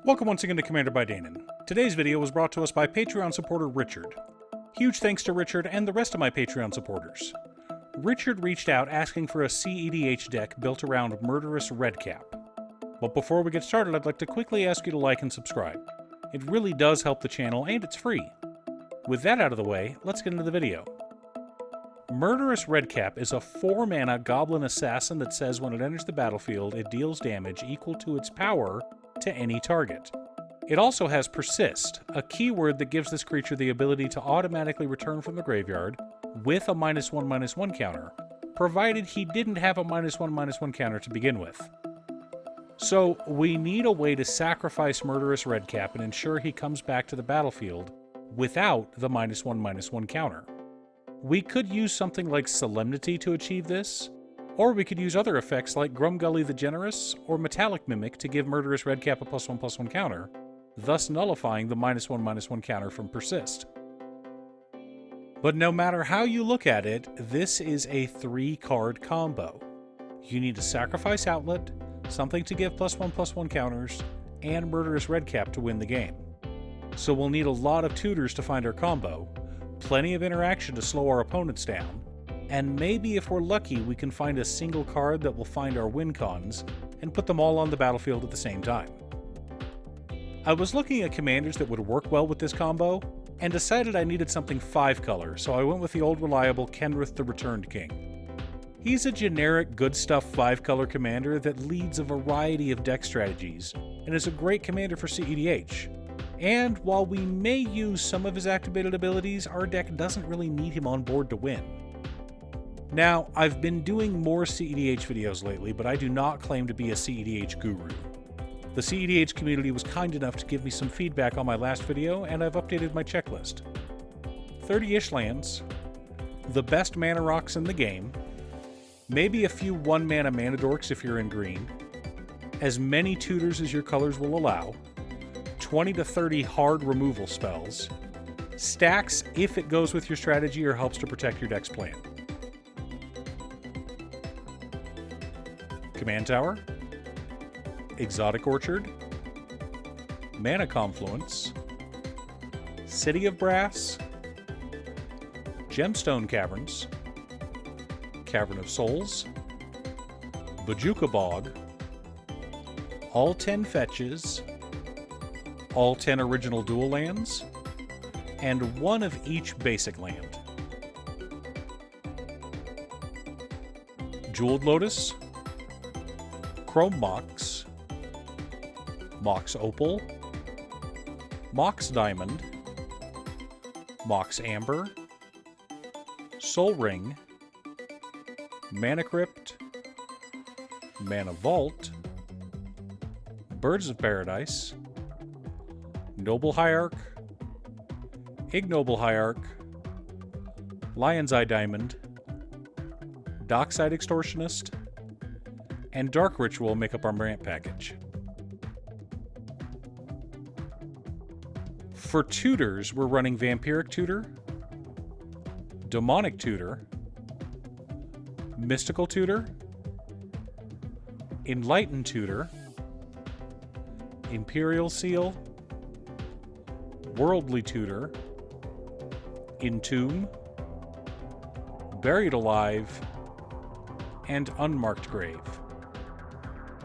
Welcome once again to Commander by Danon. Today's video was brought to us by Patreon supporter Richard. Huge thanks to Richard and the rest of my Patreon supporters. Richard reached out asking for a cEDH deck built around Murderous Redcap. But before we get started, I'd like to quickly ask you to like and subscribe. It really does help the channel and it's free. With that out of the way, let's get into the video. Murderous Redcap is a 4-mana goblin assassin that says when it enters the battlefield, it deals damage equal to its power to any target. It also has Persist, a keyword that gives this creature the ability to automatically return from the graveyard with a -1/-1 counter, provided he didn't have a -1/-1 counter to begin with. So we need a way to sacrifice Murderous Redcap and ensure he comes back to the battlefield without the -1/-1 counter. We could use something like Solemnity to achieve this, or we could use other effects like Grumgully the Generous or Metallic Mimic to give Murderous Redcap a +1/+1 counter, thus nullifying the -1/-1 counter from Persist. But no matter how you look at it, this is a 3-card combo. You need a Sacrifice Outlet, something to give +1/+1 counters, and Murderous Redcap to win the game. So we'll need a lot of tutors to find our combo, plenty of interaction to slow our opponents down, and maybe if we're lucky we can find a single card that will find our win cons and put them all on the battlefield at the same time. I was looking at commanders that would work well with this combo, and decided I needed something 5-color, so I went with the old reliable Kenrith the Returned King. He's a generic good stuff 5-color commander that leads a variety of deck strategies, and is a great commander for cEDH. And while we may use some of his activated abilities, our deck doesn't really need him on board to win. Now, I've been doing more cEDH videos lately, but I do not claim to be a cEDH guru. The cEDH community was kind enough to give me some feedback on my last video, and I've updated my checklist. 30-ish lands, the best mana rocks in the game, maybe a few 1-mana mana dorks if you're in green, as many tutors as your colors will allow, 20 to 30 hard removal spells, stacks if it goes with your strategy or helps to protect your deck's plan. Command Tower, Exotic Orchard, Mana Confluence, City of Brass, Gemstone Caverns, Cavern of Souls, Bojuka Bog, all 10 fetches, all 10 original dual lands, and 1 of each basic land. Jeweled Lotus, Chrome Mox, Mox Opal, Mox Diamond, Mox Amber, Soul Ring, Mana Crypt, Mana Vault, Birds of Paradise, Noble Hierarch, Ignoble Hierarch, Lion's Eye Diamond, Dockside Extortionist, and Dark Ritual make up our rant package. For tutors, we're running Vampiric Tutor, Demonic Tutor, Mystical Tutor, Enlightened Tutor, Imperial Seal, Worldly Tutor, Entomb, Buried Alive, and Unmarked Grave.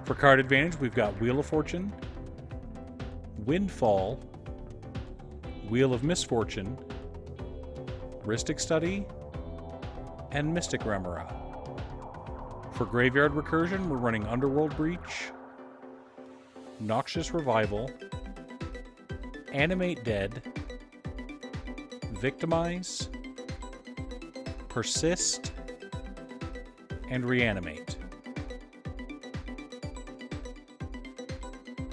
For card advantage, we've got Wheel of Fortune, Windfall, Wheel of Misfortune, Rhystic Study, and Mystic Remora. For Graveyard Recursion, we're running Underworld Breach, Noxious Revival, Animate Dead, Victimize, Persist, and Reanimate.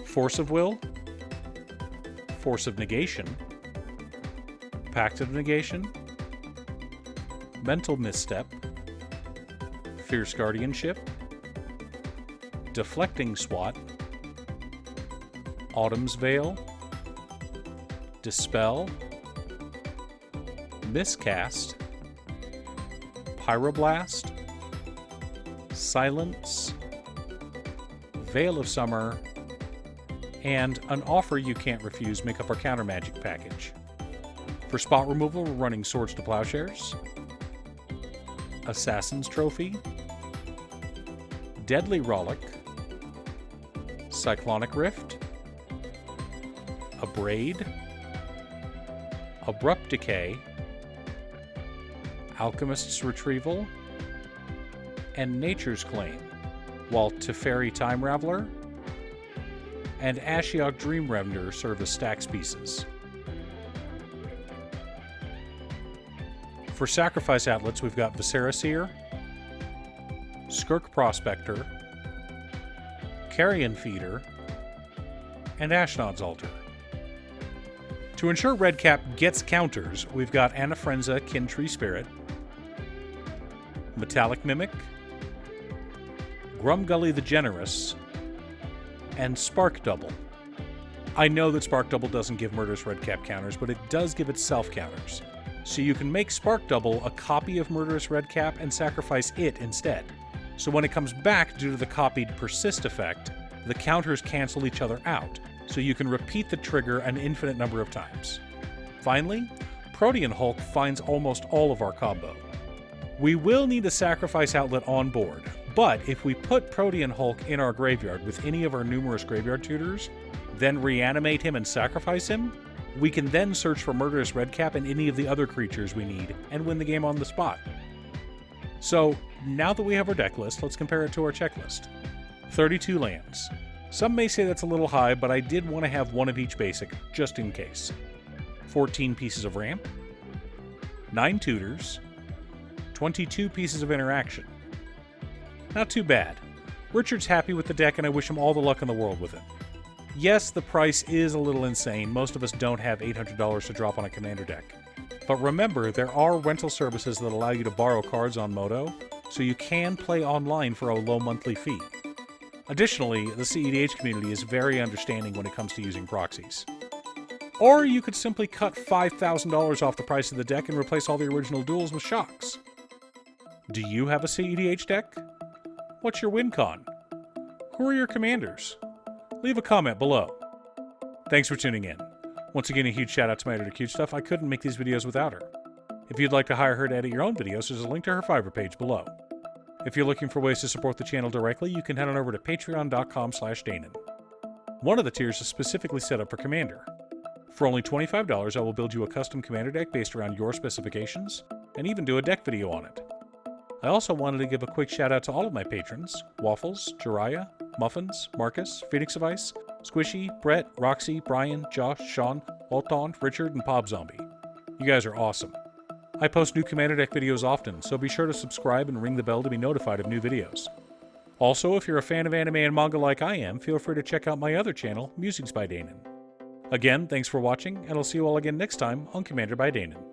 Force of Will, Force of Negation, Pact of Negation, Mental Misstep, Fierce Guardianship, Deflecting Swat, Autumn's Veil, Dispel, Miscast, Pyroblast, Silence, Veil of Summer, and an offer you can't refuse make up our counter magic package. For spot removal, we're running Swords to Plowshares, Assassin's Trophy, Deadly Rollick, Cyclonic Rift, Abrade, Abrupt Decay, Alchemist's Retrieval, and Nature's Claim, while Teferi Time Raveler and Ashiok Dream Render serve as stacks pieces. For sacrifice outlets, we've got Viscera Seer, Skirk Prospector, Carrion Feeder, and Ashnod's Altar. To ensure Redcap gets counters, we've got Anafrenza Kintree Spirit, Metallic Mimic, Grumgully the Generous, and Spark Double. I know that Spark Double doesn't give Murderous Redcap counters, but it does give itself counters. So you can make Spark Double a copy of Murderous Redcap and sacrifice it instead. So when it comes back due to the copied persist effect, the counters cancel each other out, so you can repeat the trigger an infinite number of times. Finally, Protean Hulk finds almost all of our combo. We will need a sacrifice outlet on board, but if we put Protean Hulk in our graveyard with any of our numerous graveyard tutors, then reanimate him and sacrifice him, we can then search for Murderous Redcap and any of the other creatures we need and win the game on the spot. So, now that we have our deck list, let's compare it to our checklist. 32 lands. Some may say that's a little high, but I did want to have one of each basic, just in case. 14 pieces of ramp, 9 tutors, 22 pieces of interaction. Not too bad. Richard's happy with the deck and I wish him all the luck in the world with it. Yes, the price is a little insane. Most of us don't have $800 to drop on a commander deck. But remember, there are rental services that allow you to borrow cards on Moto, so you can play online for a low monthly fee. Additionally, the cEDH community is very understanding when it comes to using proxies. Or you could simply cut $5,000 off the price of the deck and replace all the original duels with shocks. Do you have a cEDH deck? What's your win con? Who are your commanders? Leave a comment below. Thanks for tuning in. Once again, a huge shout out to my editor Cute Stuff. I couldn't make these videos without her. If you'd like to hire her to edit your own videos, there's a link to her Fiverr page below. If you're looking for ways to support the channel directly, you can head on over to patreon.com/Danon. One of the tiers is specifically set up for Commander. For only $25, I will build you a custom Commander deck based around your specifications, and even do a deck video on it. I also wanted to give a quick shout out to all of my patrons: Waffles, Jiraiya, Muffins, Marcus, Phoenix of Ice, Squishy, Brett, Roxy, Brian, Josh, Sean, Walton, Richard, and Pop Zombie. You guys are awesome. I post new Commander deck videos often, so be sure to subscribe and ring the bell to be notified of new videos. Also, if you're a fan of anime and manga like I am, feel free to check out my other channel, Musings by Danon. Again, thanks for watching, and I'll see you all again next time on Commander by Danon.